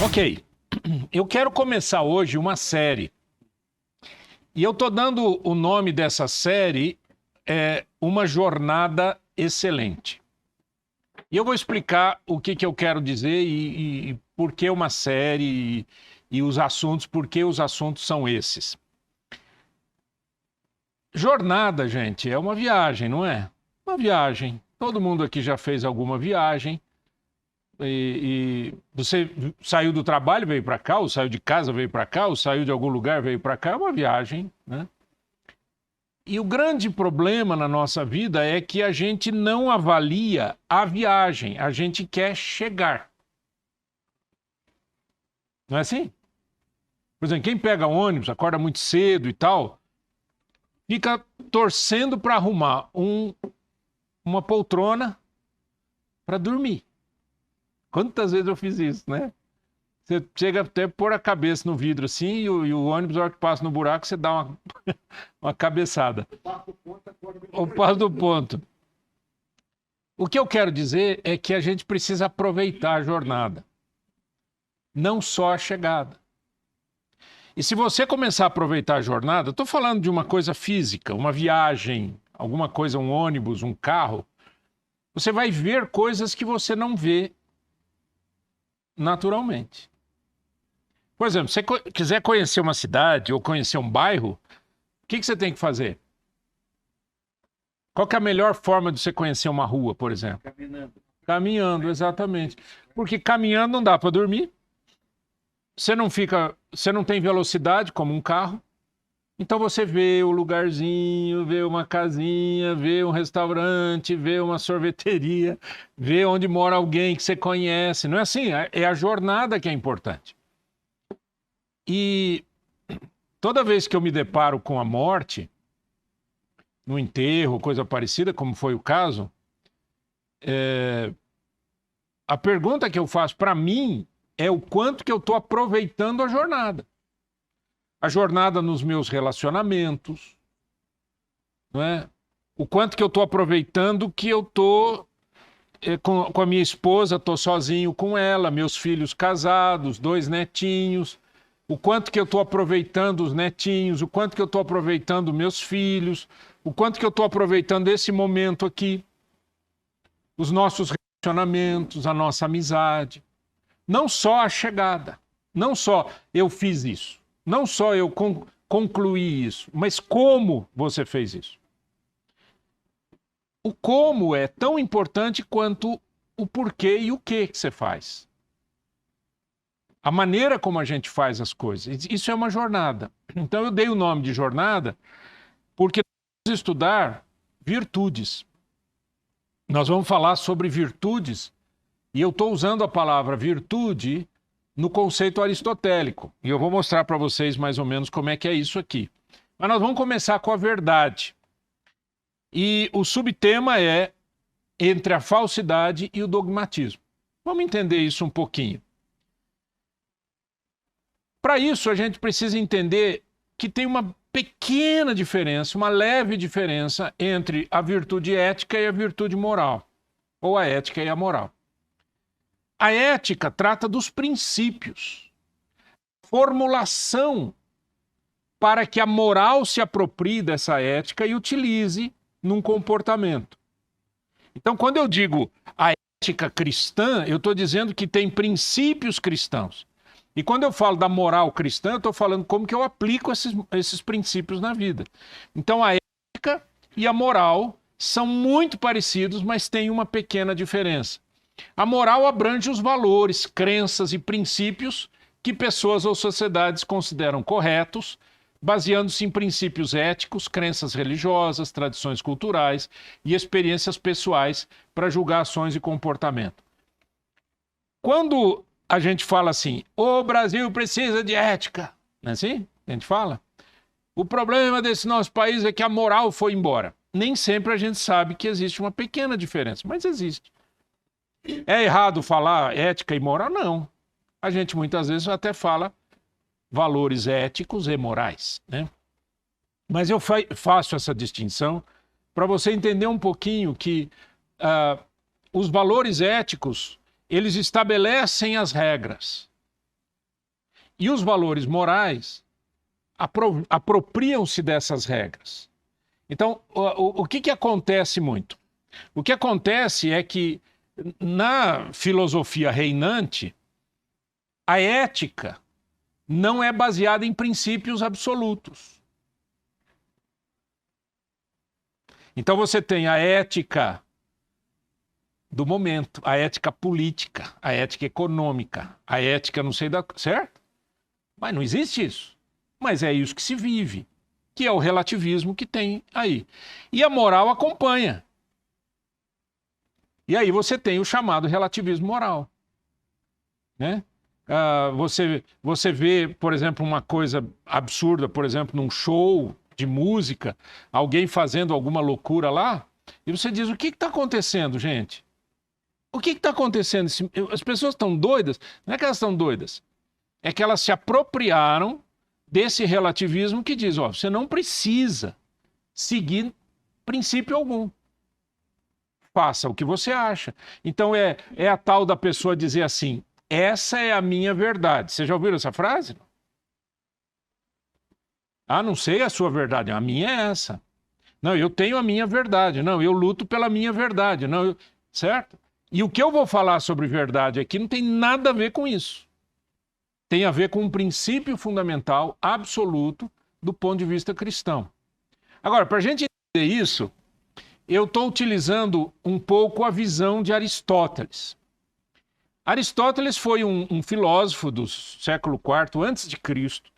Ok, eu quero começar hoje uma série. E eu estou dando o nome dessa série Uma Jornada Excelente. E eu vou explicar o que eu quero dizer e por que uma série e os assuntos, por que os assuntos são esses. Jornada, gente, é uma viagem, não é? Uma viagem. Todo mundo aqui já fez alguma viagem. E você saiu do trabalho, veio para cá, ou saiu de casa, veio para cá, ou saiu de algum lugar, veio para cá, é uma viagem, né? E o grande problema na nossa vida é que a gente não avalia a viagem, a gente quer chegar. Não é assim? Por exemplo, quem pega ônibus, acorda muito cedo e tal, fica torcendo para arrumar uma poltrona para dormir. Quantas vezes eu fiz isso, né? Você chega até a pôr a cabeça no vidro assim e o ônibus, na hora que passa no buraco, você dá uma cabeçada. O passo do ponto. O que eu quero dizer é que a gente precisa aproveitar a jornada, não só a chegada. E se você começar a aproveitar a jornada, estou falando de uma coisa física, uma viagem, alguma coisa, um ônibus, um carro, você vai ver coisas que você não vê naturalmente. Por exemplo, se você quiser conhecer uma cidade ou conhecer um bairro, o que você tem que fazer? Qual que é a melhor forma de você conhecer uma rua, por exemplo? Caminhando. Caminhando, exatamente. Porque caminhando não dá para dormir. Você não tem velocidade como um carro. Então você vê o lugarzinho, vê uma casinha, vê um restaurante, vê uma sorveteria, vê onde mora alguém que você conhece. Não é assim? É a jornada que é importante. E toda vez que eu me deparo com a morte, no enterro, coisa parecida, como foi o caso, a pergunta que eu faço para mim é o quanto que eu estou aproveitando a jornada. A jornada nos meus relacionamentos, não é? O quanto que eu estou aproveitando que eu estou com a minha esposa, estou sozinho com ela, meus filhos casados, 2 netinhos, o quanto que eu estou aproveitando os netinhos, o quanto que eu estou aproveitando meus filhos, o quanto que eu estou aproveitando esse momento aqui, os nossos relacionamentos, a nossa amizade. Não só a chegada, não só eu fiz isso. Não só eu concluí isso, mas como você fez isso. O como é tão importante quanto o porquê e o que você faz. A maneira como a gente faz as coisas. Isso é uma jornada. Então eu dei o nome de jornada porque nós vamos estudar virtudes. Nós vamos falar sobre virtudes e eu estou usando a palavra virtude no conceito aristotélico. E eu vou mostrar para vocês mais ou menos como é que é isso aqui. Mas nós vamos começar com a verdade. E o subtema é entre a falsidade e o dogmatismo. Vamos entender isso um pouquinho. Para isso, a gente precisa entender que tem uma pequena diferença, uma leve diferença entre a virtude ética e a virtude moral. Ou a ética e a moral. A ética trata dos princípios, formulação para que a moral se aproprie dessa ética e utilize num comportamento. Então, quando eu digo a ética cristã, eu estou dizendo que tem princípios cristãos. E quando eu falo da moral cristã, eu estou falando como que eu aplico esses princípios na vida. Então, a ética e a moral são muito parecidos, mas têm uma pequena diferença. A moral abrange os valores, crenças e princípios que pessoas ou sociedades consideram corretos, baseando-se em princípios éticos, crenças religiosas, tradições culturais e experiências pessoais para julgar ações e comportamento. Quando a gente fala assim, o Brasil precisa de ética, não é assim? A gente fala. O problema desse nosso país é que a moral foi embora. Nem sempre a gente sabe que existe uma pequena diferença, mas existe. É errado falar ética e moral? Não. A gente muitas vezes até fala valores éticos e morais, né? Mas eu faço essa distinção para você entender um pouquinho que os valores éticos, eles estabelecem as regras. E os valores morais apropriam-se dessas regras. Então, o que acontece muito? O que acontece é que, na filosofia reinante, a ética não é baseada em princípios absolutos. Então você tem a ética do momento, a ética política, a ética econômica, a ética não sei da... Certo? Mas não existe isso. Mas é isso que se vive, que é o relativismo que tem aí. E a moral acompanha. E aí você tem o chamado relativismo moral, né? Você vê, por exemplo, uma coisa absurda, por exemplo, num show de música, alguém fazendo alguma loucura lá, e você diz, o que está acontecendo, gente? O que está acontecendo? As pessoas estão doidas? Não é que elas estão doidas, é que elas se apropriaram desse relativismo que diz, ó, você não precisa seguir princípio algum. Faça o que você acha. Então é a tal da pessoa dizer assim, essa é a minha verdade. Vocês já ouviram essa frase? Ah, não sei a sua verdade, a minha é essa. Não, eu tenho a minha verdade. Não, eu luto pela minha verdade. Não, certo? E o que eu vou falar sobre verdade aqui não tem nada a ver com isso. Tem a ver com um princípio fundamental, absoluto, do ponto de vista cristão. Agora, para a gente entender isso, eu estou utilizando um pouco a visão de Aristóteles. Aristóteles foi um filósofo do século IV antes de Cristo.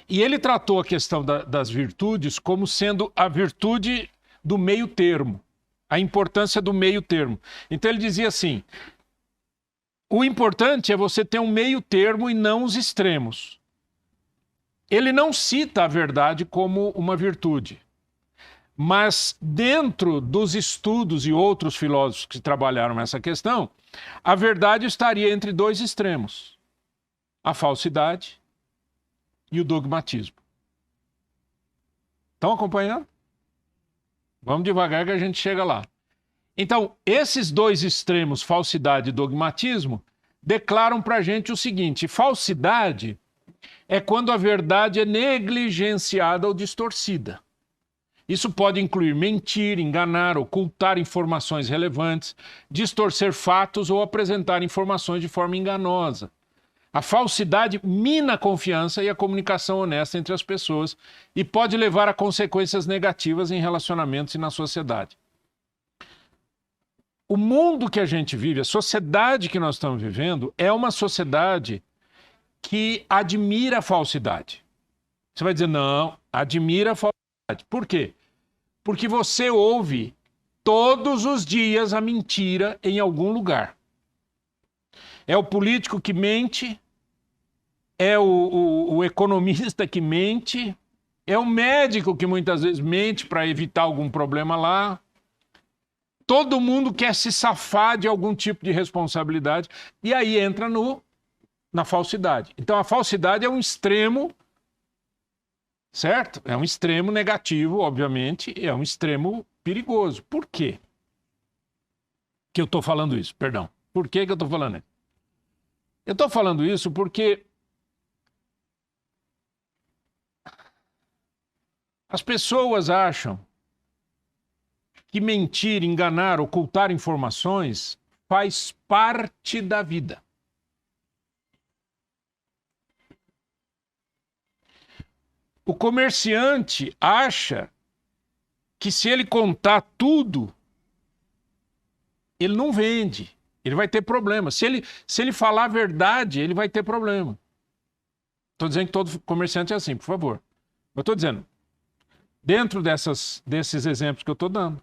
E ele tratou a questão das virtudes como sendo a virtude do meio termo, a importância do meio termo. Então ele dizia assim, o importante é você ter um meio termo e não os extremos. Ele não cita a verdade como uma virtude. Mas dentro dos estudos e outros filósofos que trabalharam nessa questão, a verdade estaria entre dois extremos, a falsidade e o dogmatismo. Estão acompanhando? Vamos devagar que a gente chega lá. Então, esses dois extremos, falsidade e dogmatismo, declaram para a gente o seguinte, falsidade é quando a verdade é negligenciada ou distorcida. Isso pode incluir mentir, enganar, ocultar informações relevantes, distorcer fatos ou apresentar informações de forma enganosa. A falsidade mina a confiança e a comunicação honesta entre as pessoas e pode levar a consequências negativas em relacionamentos e na sociedade. O mundo que a gente vive, a sociedade que nós estamos vivendo, é uma sociedade que admira a falsidade. Você vai dizer, não, admira a falsidade. Por quê? Porque você ouve todos os dias a mentira em algum lugar. É o político que mente, é o economista que mente, é o médico que muitas vezes mente para evitar algum problema lá. Todo mundo quer se safar de algum tipo de responsabilidade e aí entra na falsidade. Então a falsidade é um extremo, certo? É um extremo negativo, obviamente, e é um extremo perigoso. Por quê que eu estou falando isso? Perdão. Por que eu estou falando isso? Eu estou falando isso porque as pessoas acham que mentir, enganar, ocultar informações faz parte da vida. O comerciante acha que se ele contar tudo, ele não vende, ele vai ter problema. Se ele falar a verdade, ele vai ter problema. Estou dizendo que todo comerciante é assim, por favor. Eu estou dizendo, dentro desses exemplos que eu estou dando.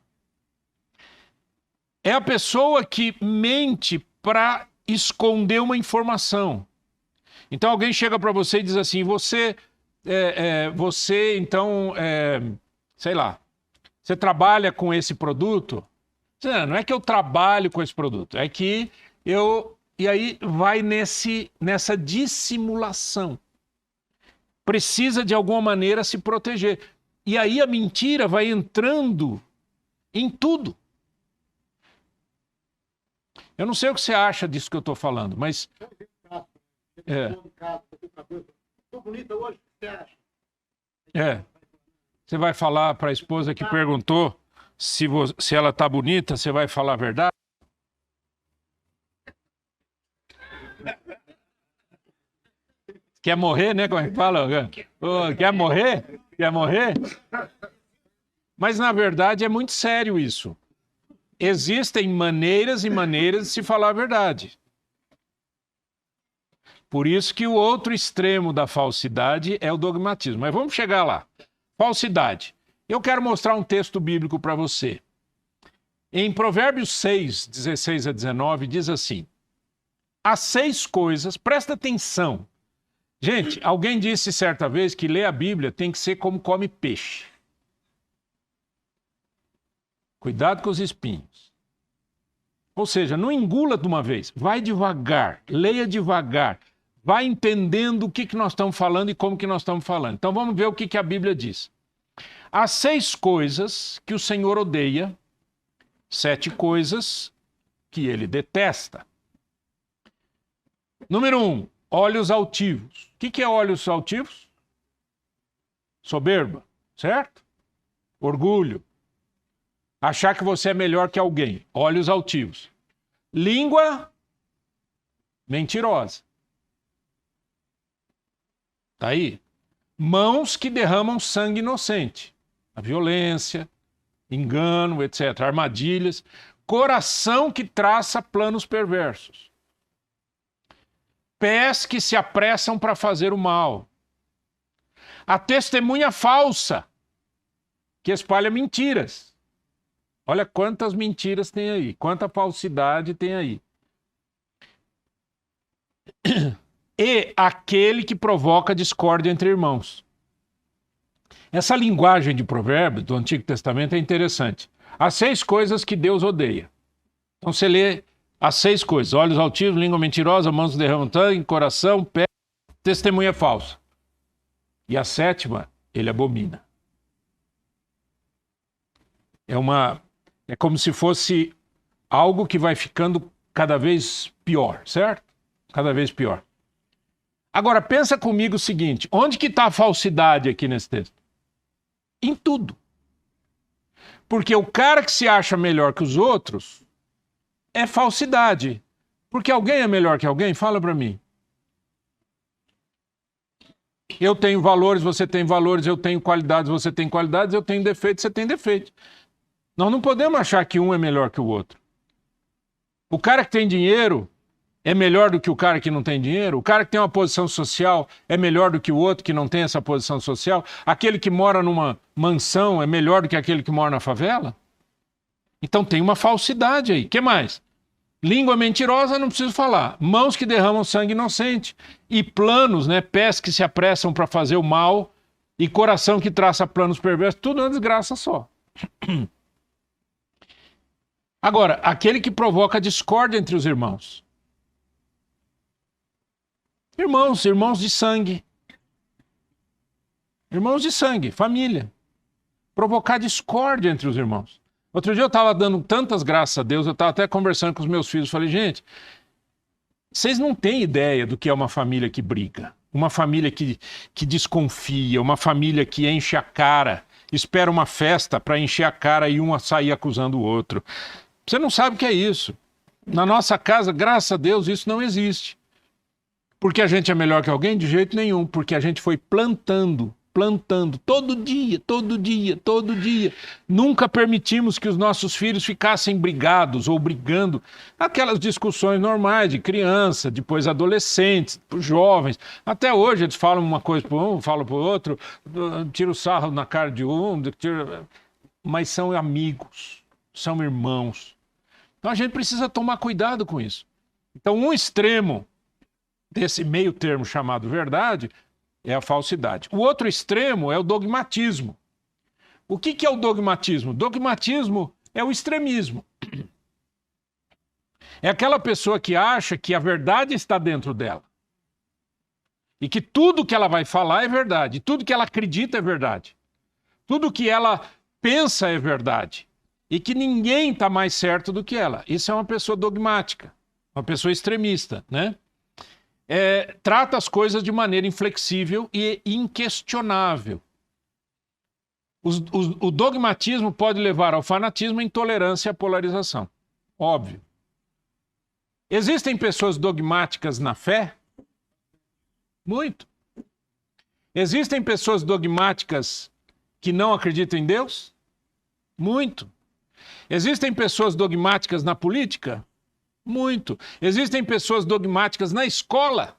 É a pessoa que mente para esconder uma informação. Então alguém chega para você e diz assim, você então, sei lá, você trabalha com esse produto? Não é que eu trabalho com esse produto, é que eu... E aí vai nessa dissimulação. Precisa de alguma maneira se proteger. E aí a mentira vai entrando em tudo. Eu não sei o que você acha disso que eu estou falando, mas... É. Tô bonita hoje, o que você acha? É. Você vai falar para a esposa que perguntou se ela tá bonita, você vai falar a verdade? Quer morrer, né? Como é que fala? Ô, quer morrer? Quer morrer? Mas, na verdade, é muito sério isso. Existem maneiras e maneiras de se falar a verdade. Por isso que o outro extremo da falsidade é o dogmatismo. Mas vamos chegar lá. Falsidade. Eu quero mostrar um texto bíblico para você. Em Provérbios 6, 16 a 19, diz assim: há 6 coisas, presta atenção. Gente, alguém disse certa vez que ler a Bíblia tem que ser como come peixe. Cuidado com os espinhos. Ou seja, não engula de uma vez. Vai devagar, leia devagar. Vai entendendo o que nós estamos falando e como que nós estamos falando. Então vamos ver o que a Bíblia diz. Há 6 coisas que o Senhor odeia, 7 coisas que ele detesta. Número 1, olhos altivos. O que é olhos altivos? Soberba, certo? Orgulho. Achar que você é melhor que alguém. Olhos altivos. Língua mentirosa. Tá aí? Mãos que derramam sangue inocente. A violência, engano, etc. Armadilhas. Coração que traça planos perversos. Pés que se apressam para fazer o mal. A testemunha falsa, que espalha mentiras. Olha quantas mentiras tem aí, quanta falsidade tem aí. E aquele que provoca discórdia entre irmãos. Essa linguagem de Provérbios do Antigo Testamento é interessante. Há 6 coisas que Deus odeia. Então você lê as 6 coisas: olhos altivos, língua mentirosa, mãos que derramam sangue, coração, pé, testemunha falsa. E a 7ª, ele abomina. É como se fosse algo que vai ficando cada vez pior, certo? Cada vez pior. Agora, pensa comigo o seguinte, onde que está a falsidade aqui nesse texto? Em tudo. Porque o cara que se acha melhor que os outros é falsidade. Porque alguém é melhor que alguém? Fala para mim. Eu tenho valores, você tem valores, eu tenho qualidades, você tem qualidades, eu tenho defeitos, você tem defeitos. Nós não podemos achar que um é melhor que o outro. O cara que tem dinheiro é melhor do que o cara que não tem dinheiro. O cara que tem uma posição social é melhor do que o outro que não tem essa posição social. Aquele que mora numa mansão é melhor do que aquele que mora na favela. Então tem uma falsidade aí. O que mais? Língua mentirosa, não preciso falar. Mãos que derramam sangue inocente. E planos, né? Pés que se apressam para fazer o mal. E coração que traça planos perversos. Tudo é uma desgraça só. Agora, aquele que provoca discórdia entre os irmãos. Irmãos de sangue. Irmãos de sangue, família. Provocar discórdia entre os irmãos. Outro dia eu estava dando tantas graças a Deus, eu estava até conversando com os meus filhos, falei, gente, vocês não têm ideia do que é uma família que briga, uma família que desconfia, uma família que enche a cara, espera uma festa para encher a cara e um sair acusando o outro. Você não sabe o que é isso. Na nossa casa, graças a Deus, isso não existe. Porque a gente é melhor que alguém? De jeito nenhum, porque a gente foi plantando, todo dia. Nunca permitimos que os nossos filhos ficassem brigados ou brigando. Aquelas discussões normais de criança, depois adolescentes, jovens. Até hoje eles falam uma coisa para um, falam para o outro, tiram o sarro na cara de um, mas são amigos, são irmãos. Então a gente precisa tomar cuidado com isso. Então um extremo desse meio termo chamado verdade é a falsidade. O outro extremo é o dogmatismo. O que é o dogmatismo? Dogmatismo é o extremismo. É aquela pessoa que acha que a verdade está dentro dela. E que tudo que ela vai falar é verdade. Tudo que ela acredita é verdade. Tudo que ela pensa é verdade. E que ninguém está mais certo do que ela. Isso é uma pessoa dogmática. Uma pessoa extremista, né? trata as coisas de maneira inflexível e inquestionável. O dogmatismo pode levar ao fanatismo, à intolerância e à polarização. Óbvio. Existem pessoas dogmáticas na fé? Muito. Existem pessoas dogmáticas que não acreditam em Deus? Muito. Existem pessoas dogmáticas na política? Muito. Existem pessoas dogmáticas na escola?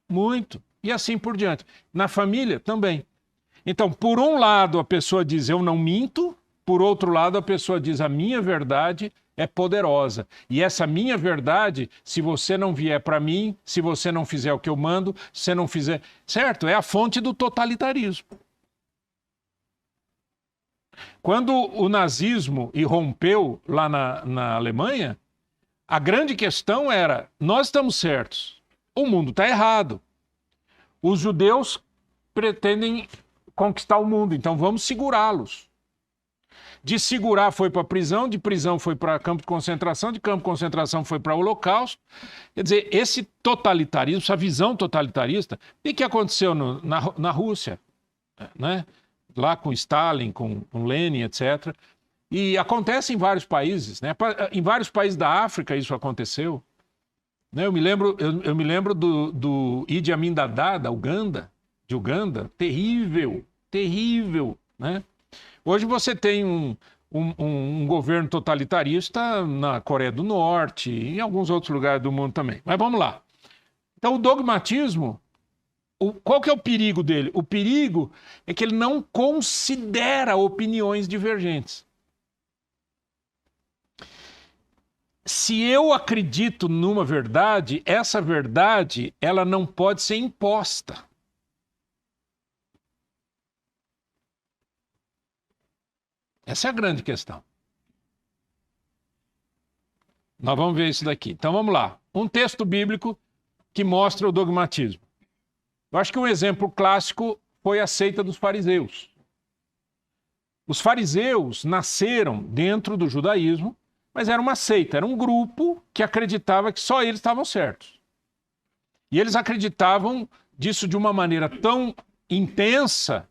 Muito. E assim por diante. Na família também. Então, por um lado, a pessoa diz, eu não minto. Por outro lado, a pessoa diz, a minha verdade é poderosa. E essa minha verdade, se você não vier para mim, se você não fizer o que eu mando, se você não fizer... Certo? É a fonte do totalitarismo. Quando o nazismo irrompeu lá na Alemanha, a grande questão era, nós estamos certos, o mundo está errado. Os judeus pretendem conquistar o mundo, então vamos segurá-los. De segurar foi para prisão, de prisão foi para campo de concentração, de campo de concentração foi para o Holocausto. Quer dizer, esse totalitarismo, essa visão totalitarista, o que aconteceu na Rússia, né? Lá com Stalin, com Lenin, etc. E acontece em vários países, né? Em vários países da África isso aconteceu. Né? Eu me lembro do Idi Amin Dada, de Uganda, terrível, terrível, né? Hoje você tem um governo totalitarista na Coreia do Norte e em alguns outros lugares do mundo também. Mas vamos lá. Então o dogmatismo, qual que é o perigo dele? O perigo é que ele não considera opiniões divergentes. Se eu acredito numa verdade, essa verdade ela não pode ser imposta. Essa é a grande questão. Nós vamos ver isso daqui. Então vamos lá. Um texto bíblico que mostra o dogmatismo. Eu acho que um exemplo clássico foi a seita dos fariseus. Os fariseus nasceram dentro do judaísmo, mas era uma seita, era um grupo que acreditava que só eles estavam certos. E eles acreditavam disso de uma maneira tão intensa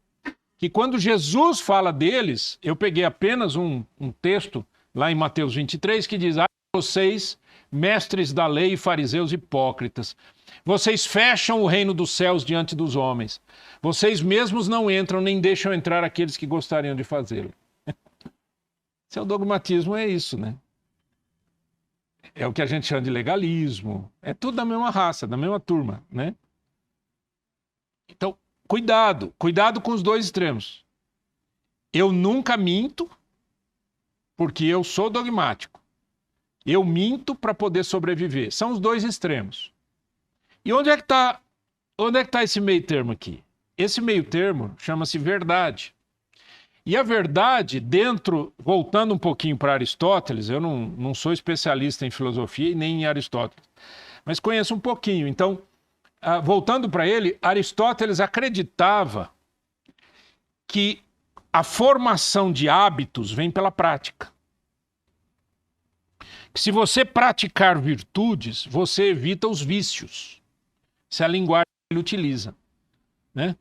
que quando Jesus fala deles, eu peguei apenas um texto lá em Mateus 23 que diz, vocês, mestres da lei e fariseus hipócritas, vocês fecham o reino dos céus diante dos homens. Vocês mesmos não entram, nem deixam entrar aqueles que gostariam de fazê-lo. Seu dogmatismo é isso, né? É o que a gente chama de legalismo. É tudo da mesma raça, da mesma turma, né? Então, cuidado com os dois extremos. Eu nunca minto, porque eu sou dogmático. Eu minto para poder sobreviver. São os dois extremos. E onde é que está esse meio termo aqui? Esse meio termo chama-se verdade. E a verdade, voltando um pouquinho para Aristóteles, eu não sou especialista em filosofia e nem em Aristóteles, mas conheço um pouquinho. Então, voltando para ele, Aristóteles acreditava que a formação de hábitos vem pela prática. Que se você praticar virtudes, você evita os vícios. Essa é a linguagem que ele utiliza, né?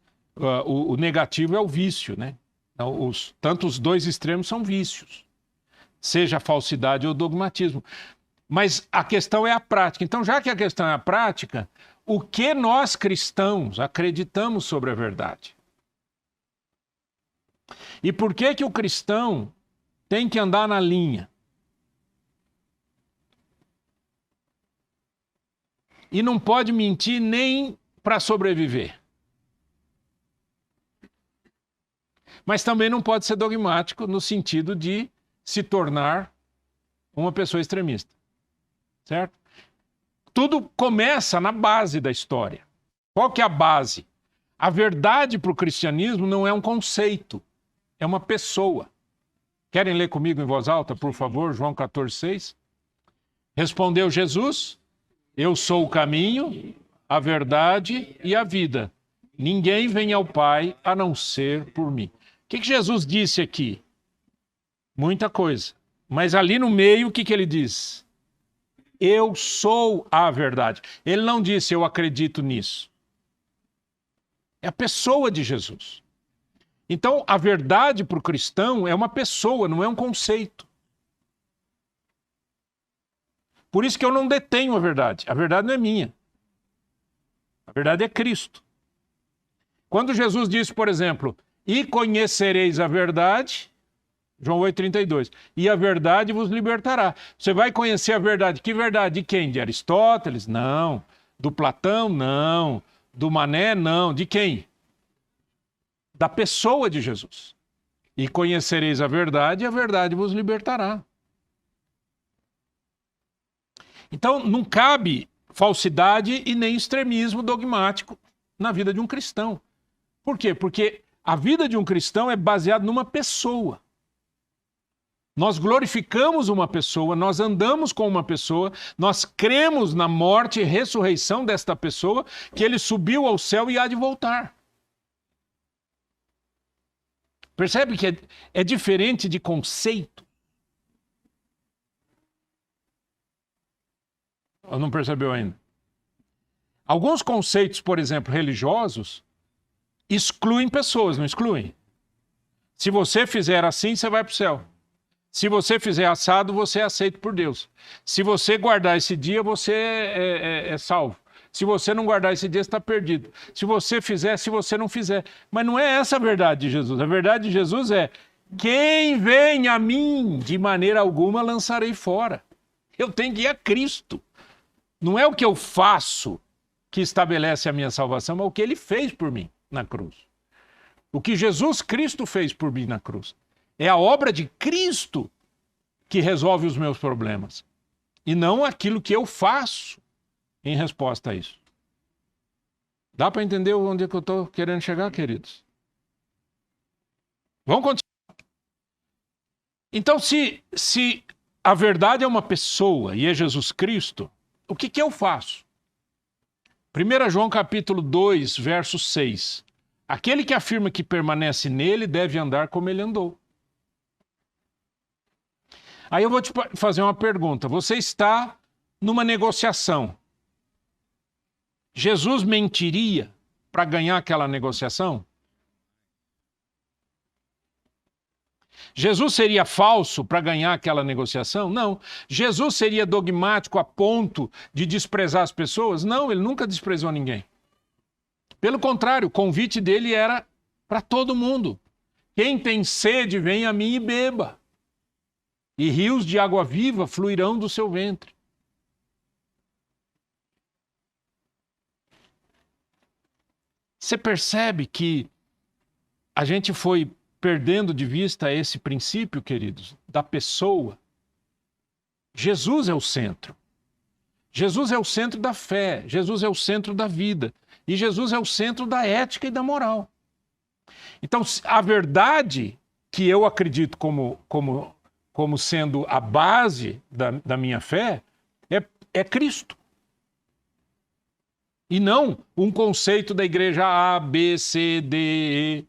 O negativo é o vício, né? Então, tanto os dois extremos são vícios, seja a falsidade ou o dogmatismo. Mas a questão é a prática. Então, já que a questão é a prática, o que nós cristãos acreditamos sobre a verdade? E por que o cristão tem que andar na linha? E não pode mentir nem para sobreviver. Mas também não pode ser dogmático no sentido de se tornar uma pessoa extremista. Certo? Tudo começa na base da história. Qual que é a base? A verdade para o cristianismo não é um conceito, é uma pessoa. Querem ler comigo em voz alta, por favor, João 14,6? Respondeu Jesus, eu sou o caminho, a verdade e a vida. Ninguém vem ao Pai a não ser por mim. O que Jesus disse aqui? Muita coisa. Mas ali no meio, o que ele diz? Eu sou a verdade. Ele não disse, eu acredito nisso. É a pessoa de Jesus. Então, a verdade para o cristão é uma pessoa, não é um conceito. Por isso que eu não detenho a verdade. A verdade não é minha. A verdade é Cristo. Quando Jesus disse, por exemplo, e conhecereis a verdade, João 8,32, e a verdade vos libertará. Você vai conhecer a verdade. Que verdade? De quem? De Aristóteles? Não. Do Platão? Não. Do Mané? Não. De quem? Da pessoa de Jesus. E conhecereis a verdade vos libertará. Então, não cabe falsidade e nem extremismo dogmático na vida de um cristão. Por quê? Porque a vida de um cristão é baseada numa pessoa. Nós glorificamos uma pessoa, nós andamos com uma pessoa, nós cremos na morte e ressurreição desta pessoa, que ele subiu ao céu e há de voltar. Percebe que é diferente de conceito? Ou não percebeu ainda? Alguns conceitos, por exemplo, religiosos, excluem pessoas, não excluem? Se você fizer assim, você vai para o céu. Se você fizer assado, você é aceito por Deus. Se você guardar esse dia, você é salvo. Se você não guardar esse dia, você está perdido. Se você fizer, se você não fizer. Mas não é essa a verdade de Jesus. A verdade de Jesus é: quem vem a mim, de maneira alguma lançarei fora. Eu tenho que ir a Cristo. Não é o que eu faço que estabelece a minha salvação, mas o que ele fez por mim na cruz. O que Jesus Cristo fez por mim na cruz. É a obra de Cristo que resolve os meus problemas. E não aquilo que eu faço em resposta a isso. Dá para entender onde é que eu estou querendo chegar, queridos? Vamos continuar. Então, se a verdade é uma pessoa e é Jesus Cristo, o que eu faço? 1 João capítulo 2, verso 6. Aquele que afirma que permanece nele deve andar como ele andou. Aí eu vou te fazer uma pergunta. Você está numa negociação. Jesus mentiria para ganhar aquela negociação? Jesus seria falso para ganhar aquela negociação? Não. Jesus seria dogmático a ponto de desprezar as pessoas? Não, ele nunca desprezou ninguém. Pelo contrário, o convite dele era para todo mundo. Quem tem sede, vem a mim e beba. E rios de água viva fluirão do seu ventre. Você percebe que a gente foi perdendo de vista esse princípio, queridos, da pessoa? Jesus é o centro. Jesus é o centro da fé. Jesus é o centro da vida. E Jesus é o centro da ética e da moral. Então, a verdade que eu acredito como sendo a base da minha fé é Cristo. E não um conceito da igreja A, B, C, D, E.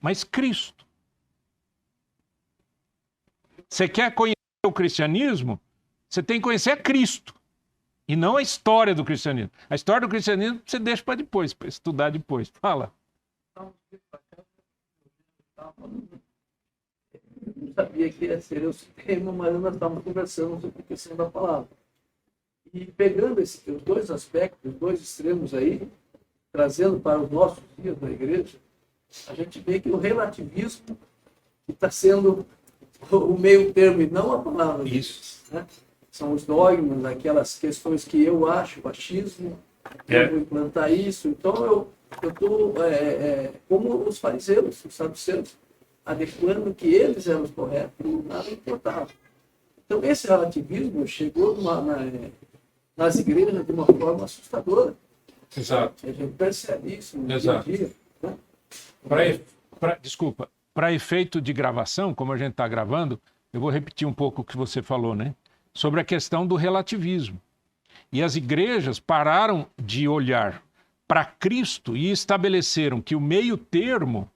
Mas Cristo. Você quer conhecer o cristianismo? Você tem que conhecer a Cristo. E não a história do cristianismo. A história do cristianismo você deixa para depois, para estudar depois. Fala. Não sabia que ia ser esse tema, mas nós estávamos conversando sobre a questão da palavra. E pegando os dois aspectos, os dois extremos aí, trazendo para os nossos dias da igreja, a gente vê que o relativismo está sendo o meio termo e não a palavra. Isso. Né? São os dogmas, aquelas questões que eu acho, o achismo, eu vou implantar isso. Então eu estou como os fariseus, os saduceus, adequando que eles eram os corretos e nada importava. Então esse relativismo chegou nas igrejas de uma forma assustadora. Exato. A gente percebe isso no Exato. dia a dia. Né? Desculpa, para efeito de gravação, como a gente está gravando, eu vou repetir um pouco o que você falou, né? Sobre a questão do relativismo. E as igrejas pararam de olhar para Cristo e estabeleceram que o meio termo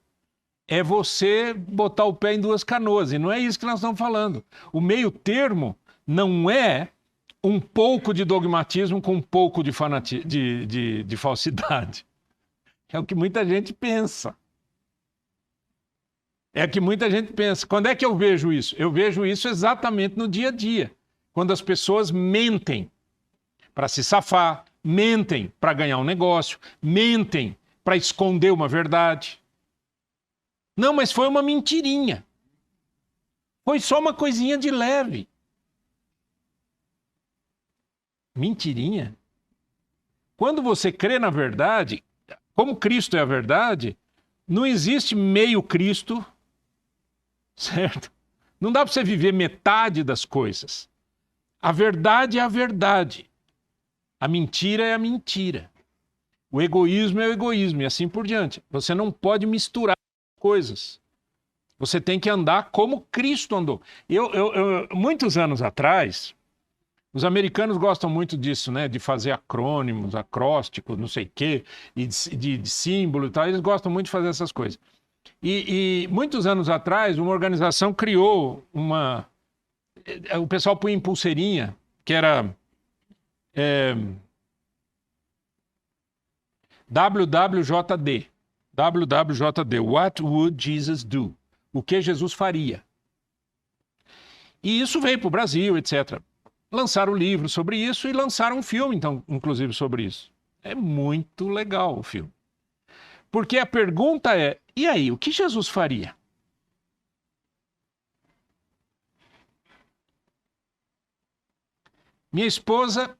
é você botar o pé em duas canoas. E não é isso que nós estamos falando. O meio termo não é um pouco de dogmatismo com um pouco de falsidade. É o que muita gente pensa. É o que muita gente pensa. Quando é que eu vejo isso? Eu vejo isso exatamente no dia a dia. Quando as pessoas mentem para se safar, mentem para ganhar um negócio, mentem para esconder uma verdade. Não, mas foi uma mentirinha. Foi só uma coisinha de leve. Mentirinha? Quando você crê na verdade, como Cristo é a verdade, não existe meio Cristo, certo? Não dá para você viver metade das coisas. A verdade é a verdade. A mentira é a mentira. O egoísmo é o egoísmo e assim por diante. Você não pode misturar coisas. Você tem que andar como Cristo andou. Muitos anos atrás, os americanos gostam muito disso, né? De fazer acrônimos, acrósticos, não sei o quê, e de símbolo e tal. Eles gostam muito de fazer essas coisas. E muitos anos atrás, uma organização criou uma... O pessoal punha em pulseirinha, que era... WWJD. WWJD. What would Jesus do? O que Jesus faria? E isso veio para o Brasil, etc. Lançaram um livro sobre isso e lançaram um filme, então, inclusive, sobre isso. É muito legal o filme. Porque a pergunta é, e aí, o que Jesus faria? Minha esposa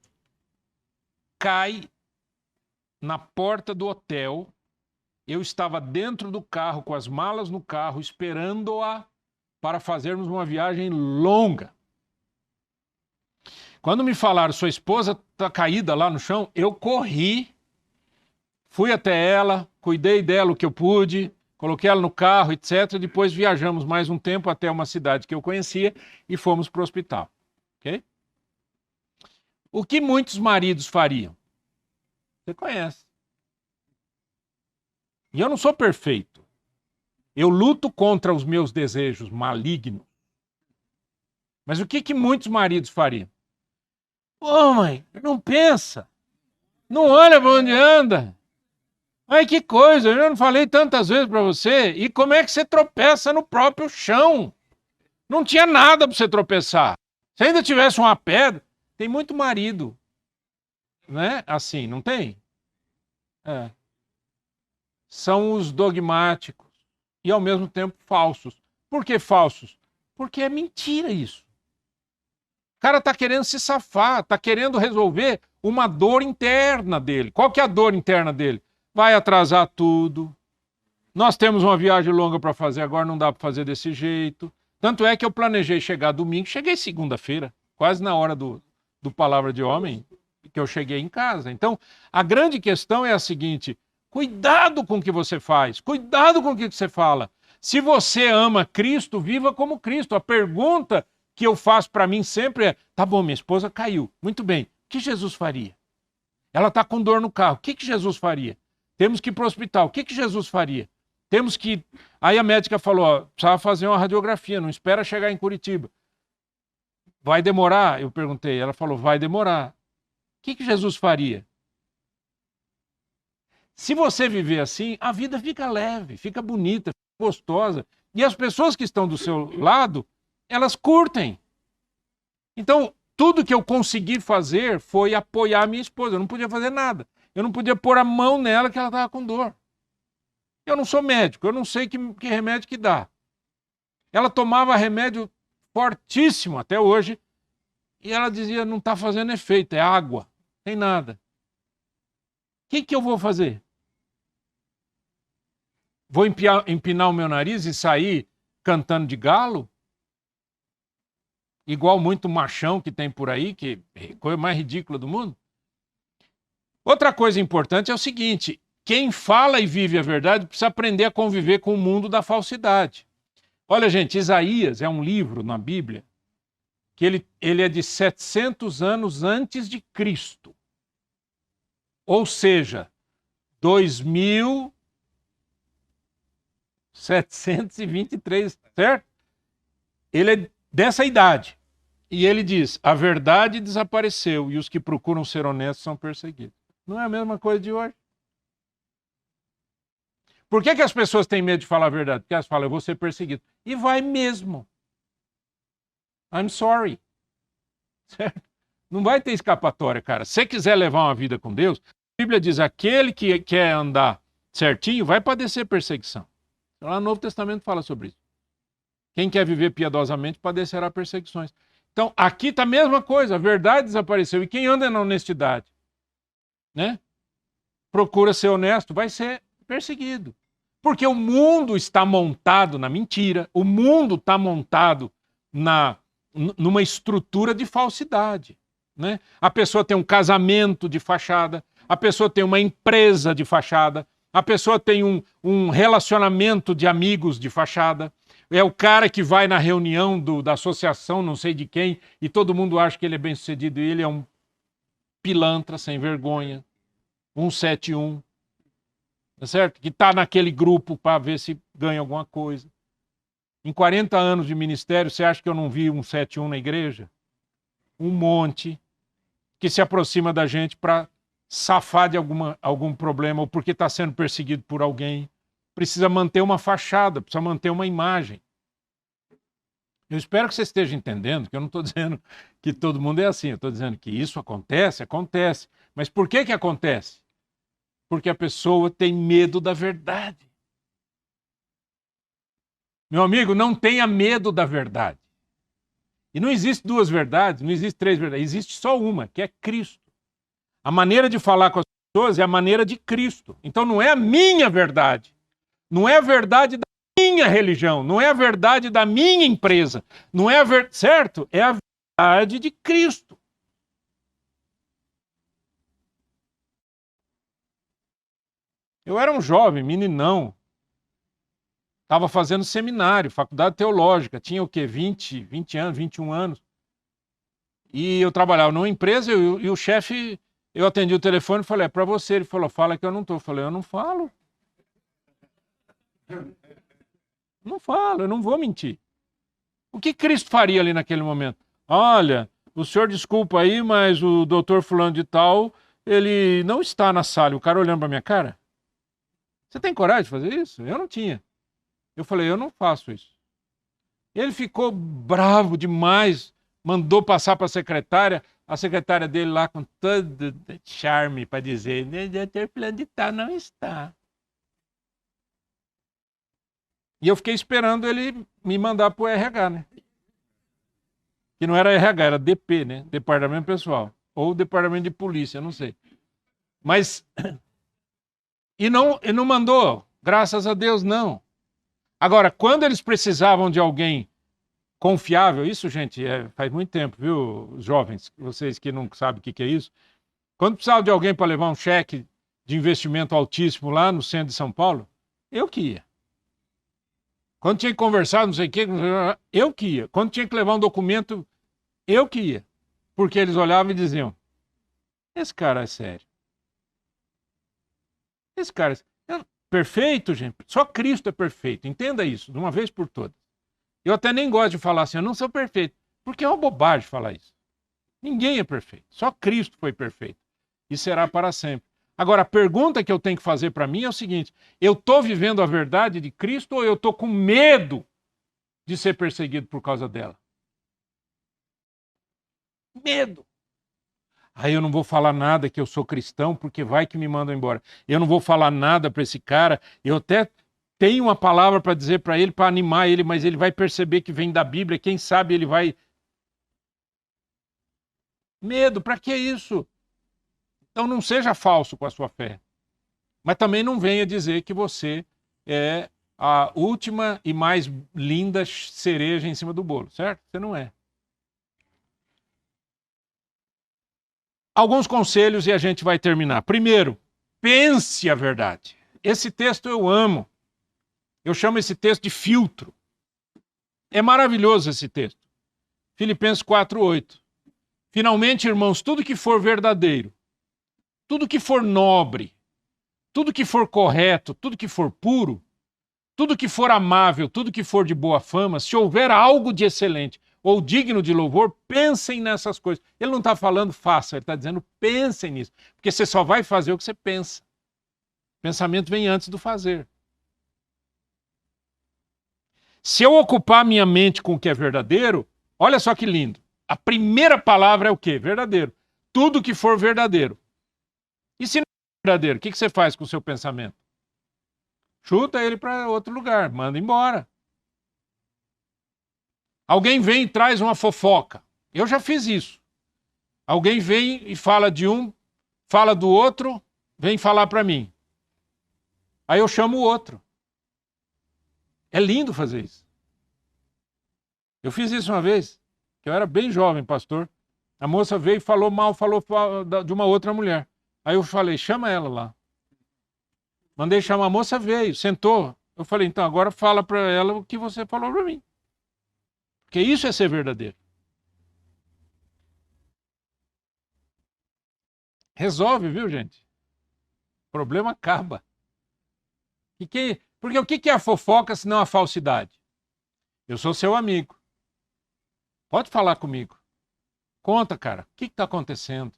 cai na porta do hotel. Eu estava dentro do carro, com as malas no carro, esperando-a para fazermos uma viagem longa. Quando me falaram, sua esposa está caída lá no chão, eu corri, fui até ela, cuidei dela o que eu pude, coloquei ela no carro, etc. Depois viajamos mais um tempo até uma cidade que eu conhecia e fomos para o hospital. Okay? O que muitos maridos fariam? Você conhece. E eu não sou perfeito. Eu luto contra os meus desejos malignos. Mas o que muitos maridos fariam? Ô, mãe, não pensa. Não olha para onde anda. Ai, que coisa, eu não falei tantas vezes para você. E como é que você tropeça no próprio chão? Não tinha nada para você tropeçar. Se ainda tivesse uma pedra... Tem muito marido, né? Assim, não tem? É. São os dogmáticos e, ao mesmo tempo, falsos. Por que falsos? Porque é mentira isso. O cara está querendo se safar, está querendo resolver uma dor interna dele. Qual que é a dor interna dele? Vai atrasar tudo. Nós temos uma viagem longa para fazer agora, não dá para fazer desse jeito. Tanto é que eu planejei chegar domingo, cheguei segunda-feira, quase na hora do Palavra de Homem, que eu cheguei em casa. Então, a grande questão é a seguinte: cuidado com o que você faz, cuidado com o que você fala. Se você ama Cristo, viva como Cristo. A pergunta que eu faço para mim sempre é, tá bom, minha esposa caiu, muito bem, o que Jesus faria? Ela está com dor no carro, o que Jesus faria? Temos que ir para o hospital, o que Jesus faria? Temos que... Aí a médica falou, ó, precisava fazer uma radiografia, não espera chegar em Curitiba. Vai demorar? Eu perguntei. Ela falou, vai demorar. O que Jesus faria? Se você viver assim, a vida fica leve, fica bonita, fica gostosa. E as pessoas que estão do seu lado, elas curtem. Então, tudo que eu consegui fazer foi apoiar a minha esposa. Eu não podia fazer nada. Eu não podia pôr a mão nela que ela estava com dor. Eu não sou médico, eu não sei que remédio que dá. Ela tomava remédio fortíssimo até hoje, e ela dizia, não está fazendo efeito, é água, não tem nada. O que eu vou fazer? Vou empinar o meu nariz e sair cantando de galo? Igual muito machão que tem por aí, que é a coisa mais ridícula do mundo? Outra coisa importante é o seguinte, quem fala e vive a verdade precisa aprender a conviver com o mundo da falsidade. Olha, gente, Isaías é um livro na Bíblia que ele é de 700 anos antes de Cristo. Ou seja, 2723, certo? Ele é dessa idade. E ele diz, a verdade desapareceu e os que procuram ser honestos são perseguidos. Não é a mesma coisa de hoje? Por que as pessoas têm medo de falar a verdade? Porque elas falam, eu vou ser perseguido. E vai mesmo. I'm sorry. Certo? Não vai ter escapatória, cara. Se você quiser levar uma vida com Deus, a Bíblia diz, aquele que quer andar certinho vai padecer perseguição. Lá no Novo Testamento fala sobre isso. Quem quer viver piedosamente padecerá perseguições. Então, aqui está a mesma coisa, a verdade desapareceu. E quem anda na honestidade, né? Procura ser honesto, vai ser perseguido. Porque o mundo está montado na mentira, o mundo está montado numa estrutura de falsidade. Né? A pessoa tem um casamento de fachada, a pessoa tem uma empresa de fachada, a pessoa tem um relacionamento de amigos de fachada, é o cara que vai na reunião da associação não sei de quem e todo mundo acha que ele é bem-sucedido e ele é um pilantra sem vergonha, 171, tá certo? Que está naquele grupo para ver se ganha alguma coisa. Em 40 anos de ministério, você acha que eu não vi 171 na igreja? Um monte que se aproxima da gente para safar de algum problema ou porque está sendo perseguido por alguém. Precisa manter uma fachada, precisa manter uma imagem. Eu espero que você esteja entendendo que eu não estou dizendo que todo mundo é assim. Eu estou dizendo que isso acontece. Mas por que acontece? Porque a pessoa tem medo da verdade. Meu amigo, não tenha medo da verdade. E não existe duas verdades, não existe três verdades, existe só uma, que é Cristo. A maneira de falar com as pessoas é a maneira de Cristo. Então não é a minha verdade, não é a verdade da minha religião, não é a verdade da minha empresa, não é certo? É a verdade de Cristo. Eu era um jovem, meninão, estava fazendo seminário, faculdade teológica, tinha o quê? 20 anos, 21 anos. E eu trabalhava numa empresa e o chefe, eu atendi o telefone e falei, é para você. Ele falou, fala que eu não estou. Eu falei, eu não falo. Não falo, eu não vou mentir. O que Cristo faria ali naquele momento? Olha, o senhor desculpa aí, mas o doutor fulano de tal, ele não está na sala. O cara olhando para minha cara. Você tem coragem de fazer isso? Eu não tinha. Eu falei, eu não faço isso. Ele ficou bravo demais, mandou passar para a secretária dele lá com todo charme para dizer, o doutor fulano de tal não está. E eu fiquei esperando ele me mandar para o RH, né? Que não era RH, era DP, né? Departamento Pessoal. Ou Departamento de Polícia, não sei. Mas... E não mandou, graças a Deus, não. Agora, quando eles precisavam de alguém confiável, isso, gente, faz muito tempo, viu, jovens, vocês que não sabem o que é isso, quando precisava de alguém para levar um cheque de investimento altíssimo lá no centro de São Paulo, eu que ia. Quando tinha que conversar, não sei o que, eu que ia. Quando tinha que levar um documento, eu que ia. Porque eles olhavam e diziam, esse cara é sério. Esse cara é perfeito, gente. Só Cristo é perfeito. Entenda isso, de uma vez por todas. Eu até nem gosto de falar assim, eu não sou perfeito. Porque é uma bobagem falar isso. Ninguém é perfeito. Só Cristo foi perfeito. E será para sempre. Agora, a pergunta que eu tenho que fazer para mim é o seguinte, eu estou vivendo a verdade de Cristo ou eu estou com medo de ser perseguido por causa dela? Medo. Aí eu não vou falar nada que eu sou cristão, porque vai que me mandam embora. Eu não vou falar nada para esse cara. Eu até tenho uma palavra para dizer para ele, para animar ele, mas ele vai perceber que vem da Bíblia. Quem sabe ele vai... Medo, para que isso? Então não seja falso com a sua fé. Mas também não venha dizer que você é a última e mais linda cereja em cima do bolo, certo? Você não é. Alguns conselhos e a gente vai terminar. Primeiro, pense a verdade. Esse texto eu amo. Eu chamo esse texto de filtro. É maravilhoso esse texto. Filipenses 4:8. Finalmente, irmãos, tudo que for verdadeiro, tudo que for nobre, tudo que for correto, tudo que for puro, tudo que for amável, tudo que for de boa fama, se houver algo de excelente ou digno de louvor, pensem nessas coisas. Ele não está falando faça, ele está dizendo pensem nisso. Porque você só vai fazer o que você pensa. O pensamento vem antes do fazer. Se eu ocupar minha mente com o que é verdadeiro, olha só que lindo. A primeira palavra é o quê? Verdadeiro. Tudo que for verdadeiro. E se não é verdadeiro, o que você faz com o seu pensamento? Chuta ele para outro lugar, manda embora. Alguém vem e traz uma fofoca. Eu já fiz isso. Alguém vem e fala de um, fala do outro, vem falar para mim. Aí eu chamo o outro. É lindo fazer isso. Eu fiz isso uma vez, que eu era bem jovem, pastor. A moça veio e falou mal, falou de uma outra mulher. Aí eu falei, chama ela lá. Mandei chamar, a moça veio, sentou. Eu falei, então agora fala para ela o que você falou para mim. Porque isso é ser verdadeiro. Resolve, viu, gente? O problema acaba. Porque o que é a fofoca se não a falsidade? Eu sou seu amigo. Pode falar comigo. Conta, cara, o que está acontecendo?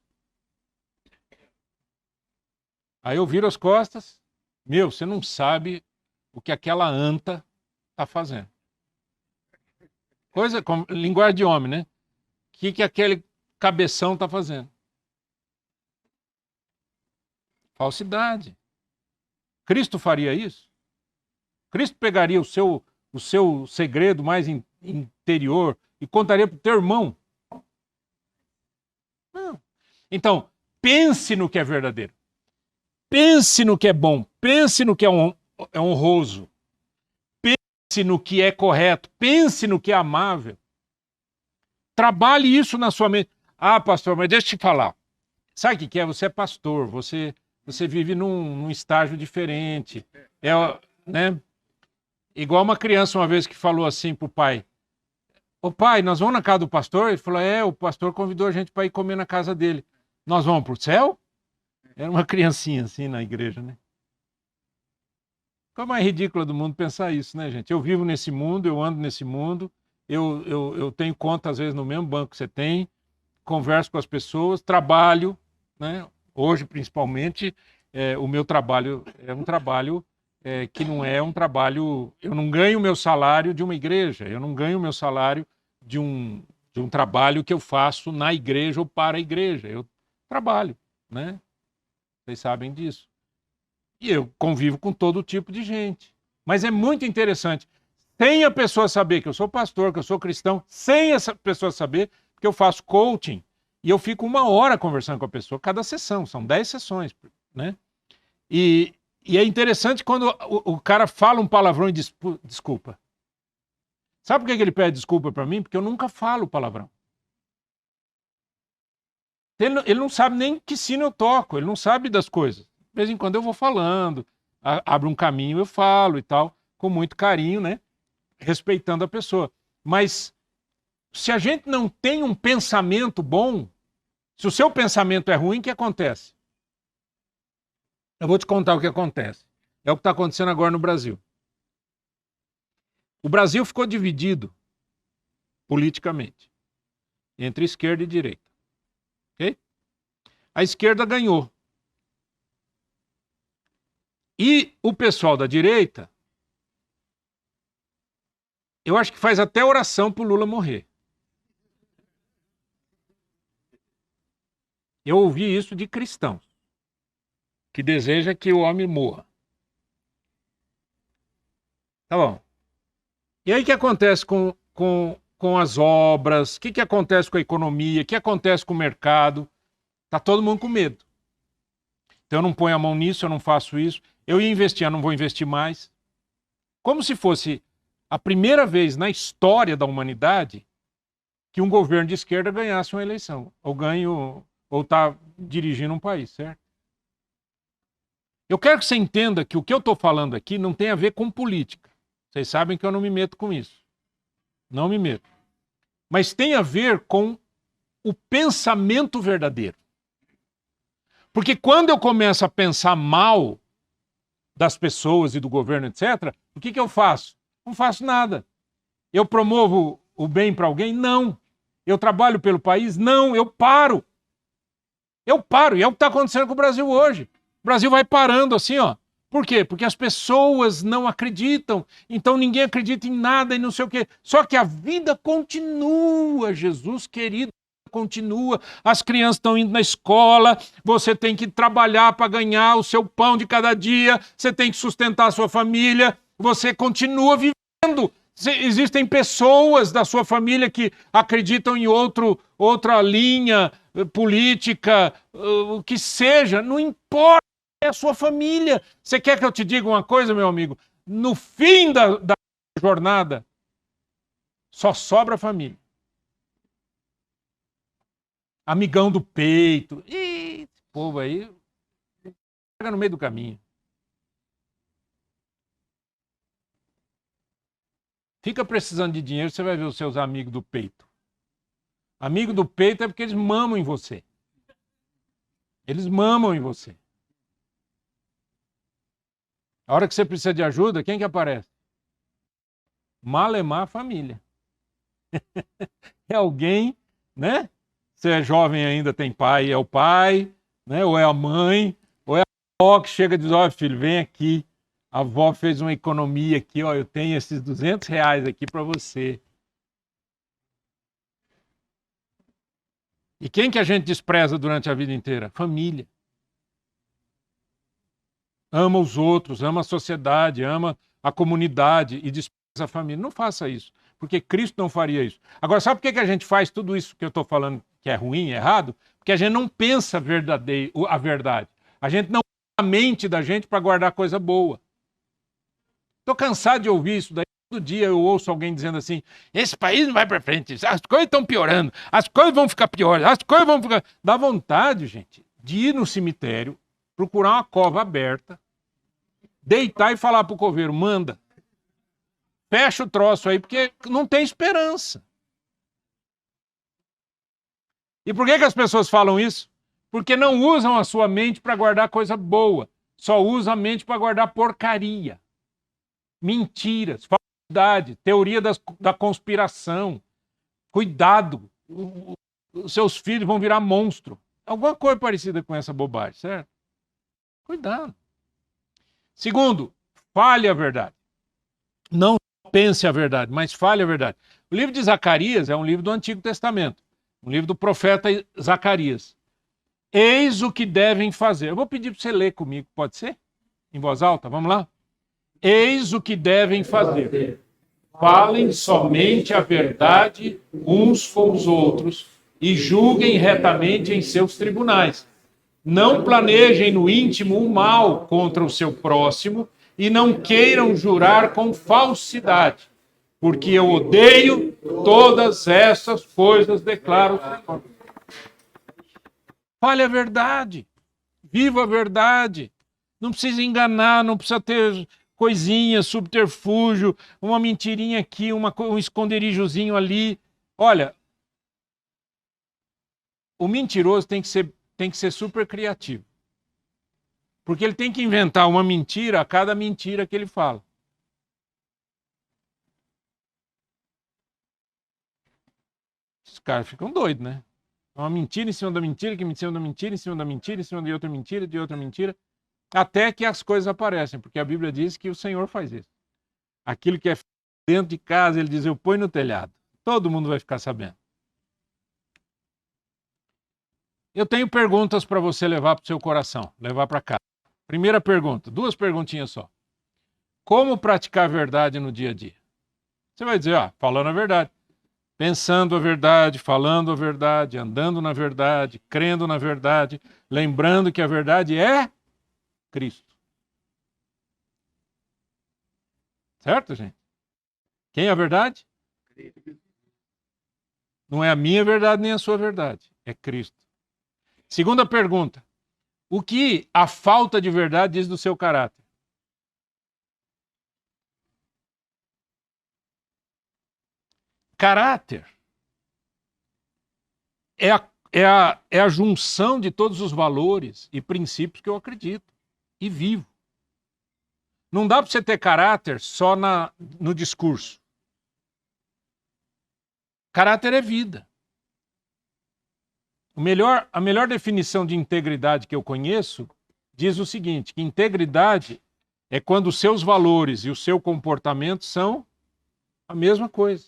Aí eu viro as costas. Meu, você não sabe o que aquela anta está fazendo. Coisa como linguagem de homem, né? O que aquele cabeção está fazendo? Falsidade. Cristo faria isso? Cristo pegaria o seu segredo mais interior e contaria para o teu irmão? Não. Então, pense no que é verdadeiro. Pense no que é bom. Pense no que é honroso. Pense no que é correto. Pense no que é amável. Trabalhe isso na sua mente. Ah, pastor, mas deixa eu te falar. Sabe o que é? Você é pastor. Você vive num estágio diferente. Né? Igual uma criança uma vez que falou assim pro pai: ô pai, nós vamos na casa do pastor? Ele falou, o pastor convidou a gente para ir comer na casa dele. Nós vamos pro céu? Era uma criancinha assim na igreja, né? Coisa mais ridícula do mundo pensar isso, né, gente? Eu vivo nesse mundo, eu ando nesse mundo, eu tenho conta às vezes no mesmo banco que você tem, converso com as pessoas, trabalho, né? Hoje, principalmente, o meu trabalho é um trabalho que não é um trabalho... Eu não ganho o meu salário de uma igreja, eu não ganho o meu salário de um trabalho que eu faço na igreja ou para a igreja. Eu trabalho, né? Vocês sabem disso. E eu convivo com todo tipo de gente. Mas é muito interessante. Sem a pessoa saber que eu sou pastor, que eu sou cristão, sem essa pessoa saber que eu faço coaching, e eu fico 1 hora conversando com a pessoa, cada sessão, são 10 sessões, né? E é interessante quando o cara fala um palavrão e diz desculpa. Sabe por que ele pede desculpa para mim? Porque eu nunca falo palavrão. Ele não sabe nem que sino eu toco, ele não sabe das coisas. De vez em quando eu vou falando, abre um caminho, eu falo e tal, com muito carinho, né? Respeitando a pessoa. Mas se a gente não tem um pensamento bom, se o seu pensamento é ruim, o que acontece? Eu vou te contar o que acontece. É o que está acontecendo agora no Brasil. O Brasil ficou dividido politicamente entre esquerda e direita. Okay? A esquerda ganhou. E o pessoal da direita, eu acho que faz até oração para o Lula morrer. Eu ouvi isso de cristãos, que deseja que o homem morra. Tá bom. E aí o que acontece com as obras? O que acontece com a economia? O que acontece com o mercado? Tá todo mundo com medo. Então eu não ponho a mão nisso, eu não faço isso. Eu ia investir, eu não vou investir mais. Como se fosse a primeira vez na história da humanidade que um governo de esquerda ganhasse uma eleição. Ou está dirigindo um país, certo? Eu quero que você entenda que o que eu estou falando aqui não tem a ver com política. Vocês sabem que eu não me meto com isso. Não me meto. Mas tem a ver com o pensamento verdadeiro. Porque quando eu começo a pensar mal das pessoas e do governo, etc., o que eu faço? Não faço nada. Eu promovo o bem para alguém? Não. Eu trabalho pelo país? Não, eu paro. Eu paro. E é o que está acontecendo com o Brasil hoje. O Brasil vai parando assim, ó. Por quê? Porque as pessoas não acreditam, então ninguém acredita em nada e não sei o quê. Só que a vida continua, Jesus querido, continua. As crianças estão indo na escola, você tem que trabalhar para ganhar o seu pão de cada dia, você tem que sustentar a sua família, você continua vivendo. Existem pessoas da sua família que acreditam em outra linha política, o que seja, não importa. É a sua família. Você quer que eu te diga uma coisa, meu amigo? No fim da jornada, só sobra a família. Amigão do peito. Ih, esse povo aí pega no meio do caminho. Fica precisando de dinheiro, você vai ver os seus amigos do peito. Amigo do peito é porque eles mamam em você. Eles mamam em você. A hora que você precisa de ajuda, quem que aparece? Malemar a família. É alguém, né? Você é jovem ainda, tem pai, é o pai, né? Ou é a mãe, ou é a avó que chega e diz, ó, filho, vem aqui. A avó fez uma economia aqui, ó, eu tenho esses R$200 aqui para você. E quem que a gente despreza durante a vida inteira? Família. Ama os outros, ama a sociedade, ama a comunidade e despreza a família. Não faça isso, porque Cristo não faria isso. Agora, sabe por que a gente faz tudo isso que eu estou falando que é ruim, é errado? Porque a gente não pensa a verdade. A gente não usa a mente da gente para guardar coisa boa. Estou cansado de ouvir isso daí. Todo dia eu ouço alguém dizendo assim, esse país não vai para frente, as coisas estão piorando, as coisas vão ficar piores, as coisas vão ficar... Dá vontade, gente, de ir no cemitério, procurar uma cova aberta, deitar e falar pro coveiro, manda. Fecha o troço aí, porque não tem esperança. E por que as pessoas falam isso? Porque não usam a sua mente para guardar coisa boa. Só usam a mente para guardar porcaria. Mentiras, falsidade, teoria da conspiração. Cuidado, os seus filhos vão virar monstro. Alguma coisa parecida com essa bobagem, certo? Cuidado. Segundo, fale a verdade. Não pense a verdade, mas fale a verdade. O livro de Zacarias é um livro do Antigo Testamento, um livro do profeta Zacarias. Eis o que devem fazer. Eu vou pedir para você ler comigo, pode ser? Em voz alta, vamos lá? Eis o que devem fazer. Falem somente a verdade uns com os outros e julguem retamente em seus tribunais. Não planejem no íntimo o mal contra o seu próximo e não queiram jurar com falsidade, porque eu odeio todas essas coisas, declaro o Senhor. Fale a verdade, viva a verdade, não precisa enganar, não precisa ter coisinha, subterfúgio, uma mentirinha aqui, um esconderijozinho ali. Olha, o mentiroso tem que ser super criativo. Porque ele tem que inventar uma mentira a cada mentira que ele fala. Os caras ficam doidos, né? Uma mentira em cima da mentira, que em cima da mentira, em cima da mentira, em cima de outra mentira, até que as coisas aparecem, porque a Bíblia diz que o Senhor faz isso. Aquilo que é dentro de casa, ele diz, eu ponho no telhado. Todo mundo vai ficar sabendo. Eu tenho perguntas para você levar para o seu coração, levar para casa. Primeira pergunta, 2 perguntinhas só. Como praticar a verdade no dia a dia? Você vai dizer, falando a verdade. Pensando a verdade, falando a verdade, andando na verdade, crendo na verdade, lembrando que a verdade é Cristo. Certo, gente? Quem é a verdade? Não é a minha verdade nem a sua verdade, é Cristo. Segunda pergunta. O que a falta de verdade diz do seu caráter? Caráter é a junção de todos os valores e princípios que eu acredito e vivo. Não dá para você ter caráter só no discurso. Caráter é vida. A melhor definição de integridade que eu conheço diz o seguinte, que integridade é quando os seus valores e o seu comportamento são a mesma coisa.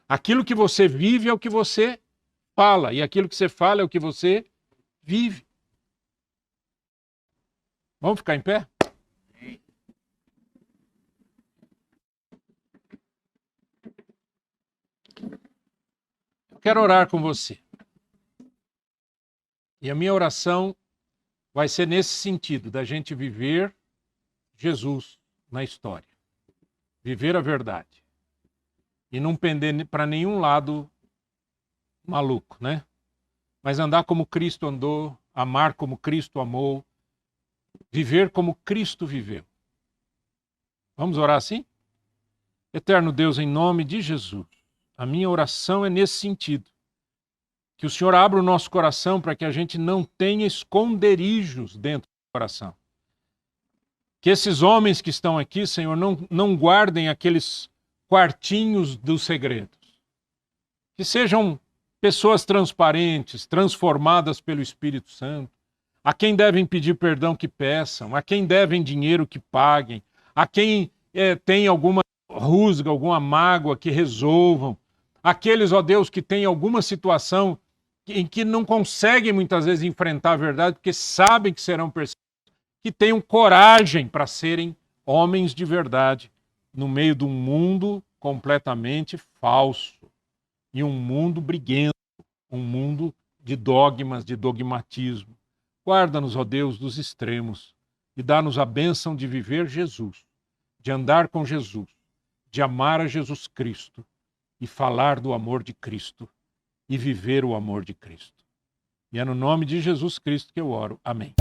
Aquilo que você vive é o que você fala, e aquilo que você fala é o que você vive. Vamos ficar em pé? Eu quero orar com você. E a minha oração vai ser nesse sentido, da gente viver Jesus na história. Viver a verdade. E não pender para nenhum lado maluco, né? Mas andar como Cristo andou, amar como Cristo amou, viver como Cristo viveu. Vamos orar assim? Eterno Deus, em nome de Jesus, a minha oração é nesse sentido. Que o Senhor abra o nosso coração para que a gente não tenha esconderijos dentro do coração. Que esses homens que estão aqui, Senhor, não guardem aqueles quartinhos dos segredos. Que sejam pessoas transparentes, transformadas pelo Espírito Santo. A quem devem pedir perdão, que peçam. A quem devem dinheiro, que paguem. A quem tem alguma rusga, alguma mágoa, que resolvam. Aqueles, ó Deus, que têm alguma situação em que não conseguem muitas vezes enfrentar a verdade, porque sabem que serão perseguidos, que tenham coragem para serem homens de verdade no meio de um mundo completamente falso e um mundo briguento, um mundo de dogmas, de dogmatismo. Guarda-nos, ó Deus, dos extremos e dá-nos a bênção de viver Jesus, de andar com Jesus, de amar a Jesus Cristo e falar do amor de Cristo e viver o amor de Cristo. E é no nome de Jesus Cristo que eu oro. Amém.